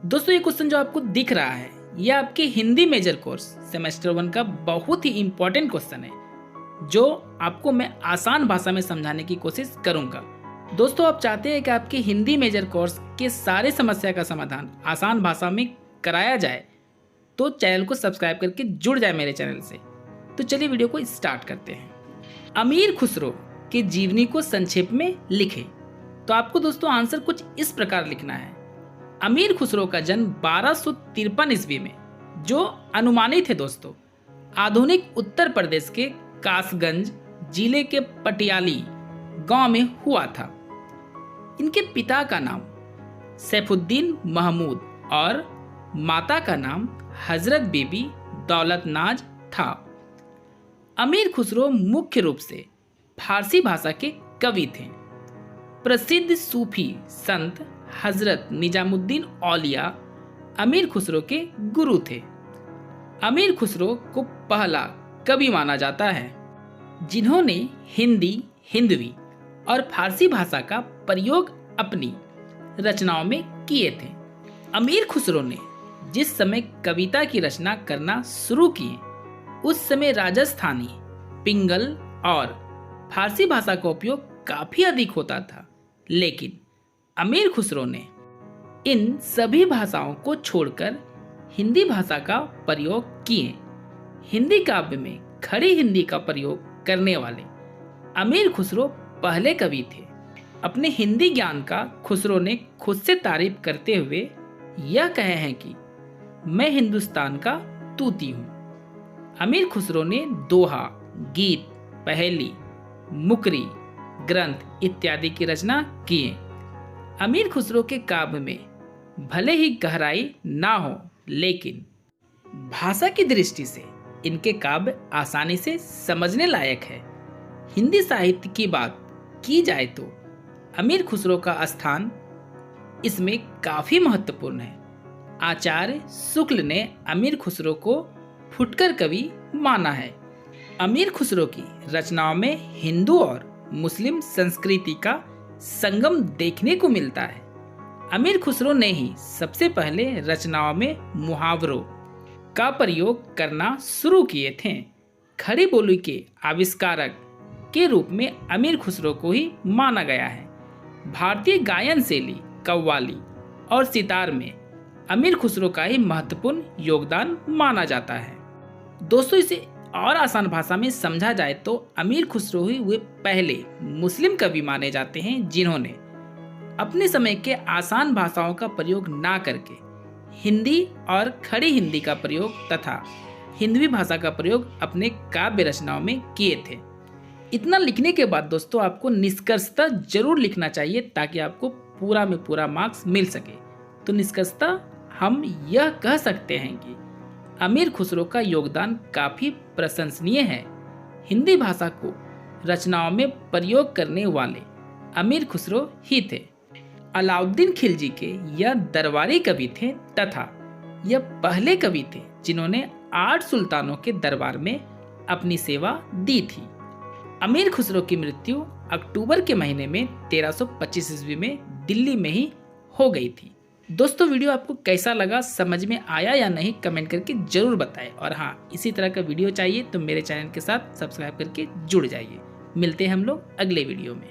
दोस्तों ये क्वेश्चन जो आपको दिख रहा है ये आपके हिंदी मेजर कोर्स सेमेस्टर 1 का बहुत ही इम्पोर्टेंट क्वेश्चन है जो आपको मैं आसान भाषा में समझाने की कोशिश करूंगा। दोस्तों आप चाहते हैं कि आपके हिंदी मेजर कोर्स के सारे समस्या का समाधान आसान भाषा में कराया जाए तो चैनल को सब्सक्राइब करके जुड़ जाए मेरे चैनल से। तो चलिए वीडियो को स्टार्ट करते हैं। अमीर खुसरो के जीवनी को संक्षेप में लिखें। तो आपको दोस्तों आंसर कुछ इस प्रकार लिखना है। अमीर खुसरो का जन्म 1253 ईस्वी में, जो अनुमानित है दोस्तों, आधुनिक उत्तर प्रदेश के कासगंज जिले के पटियाली गांव में हुआ था। इनके पिता का नाम सैफुद्दीन महमूद और माता का नाम हजरत बीबी दौलतनाज था। अमीर खुसरो मुख्य रूप से फारसी भाषा के कवि थे। प्रसिद्ध सूफी संत हजरत निजामुद्दीन औलिया अमीर खुसरो के गुरु थे। अमीर खुसरो को पहला कवि माना जाता है जिन्होंने हिंदी, हिंदवी और फारसी भाषा का प्रयोग अपनी रचनाओं में किए थे। अमीर खुसरो ने जिस समय कविता की रचना करना शुरू किए उस समय राजस्थानी, पिंगल और फारसी भाषा का उपयोग काफी अधिक होता था, लेकिन अमीर खुसरो ने इन सभी भाषाओं को छोड़कर हिंदी भाषा का प्रयोग किए। हिंदी काव्य में खड़ी हिंदी का प्रयोग करने वाले अमीर खुसरो पहले कवि थे। अपने हिंदी ज्ञान का खुसरो ने खुद से तारीफ करते हुए यह कहे हैं कि मैं हिंदुस्तान का तूती हूँ। अमीर खुसरो ने दोहा, गीत, पहेली, मुकरी, ग्रंथ इत्यादि की रचना किए। अमीर खुसरो के काव्य में भले ही गहराई ना हो, लेकिन भाषा की दृष्टि से इनके काव्य आसानी से समझने लायक है। हिंदी साहित्य की बात की जाए तो अमीर खुसरो का स्थान इसमें काफी महत्वपूर्ण है। आचार्य शुक्ल ने अमीर खुसरो को फुटकर कवि माना है। अमीर खुसरो की रचनाओं में हिंदू और मुस्लिम संस्कृति का संगम देखने को मिलता है। अमीर खुसरो ने ही सबसे पहले रचनाओं में मुहावरों का प्रयोग करना शुरू किए थे। खड़ी बोली के आविष्कारक के रूप में अमीर खुसरो को ही माना गया है। भारतीय गायन शैली कव्वाली और सितार में अमीर खुसरो का ही महत्वपूर्ण योगदान माना जाता है। दोस्तों इसे और आसान भाषा में समझा जाए तो अमीर खुसरो ही वे पहले मुस्लिम कवि माने जाते हैं जिन्होंने अपने समय के आसान भाषाओं का प्रयोग ना करके हिंदी और खड़ी हिंदी का प्रयोग तथा हिंदवी भाषा का प्रयोग अपने काव्य रचनाओं में किए थे। इतना लिखने के बाद दोस्तों आपको निष्कर्षतः जरूर लिखना चाहिए ताकि आपको पूरा में पूरा मार्क्स मिल सके। तो निष्कर्षतः हम यह कह सकते हैं कि अमीर खुसरो का योगदान काफी प्रशंसनीय है। हिंदी भाषा को रचनाओं में प्रयोग करने वाले अमीर खुसरो ही थे। अलाउद्दीन खिलजी के यह दरबारी कवि थे तथा यह पहले कवि थे जिन्होंने 8 सुल्तानों के दरबार में अपनी सेवा दी थी। अमीर खुसरो की मृत्यु अक्टूबर के महीने में 1325 ईस्वी में दिल्ली में ही हो गई थी। दोस्तों वीडियो आपको कैसा लगा, समझ में आया या नहीं, कमेंट करके जरूर बताएं। और हाँ, इसी तरह का वीडियो चाहिए तो मेरे चैनल के साथ सब्सक्राइब करके जुड़ जाइए। मिलते हैं हम लोग अगले वीडियो में।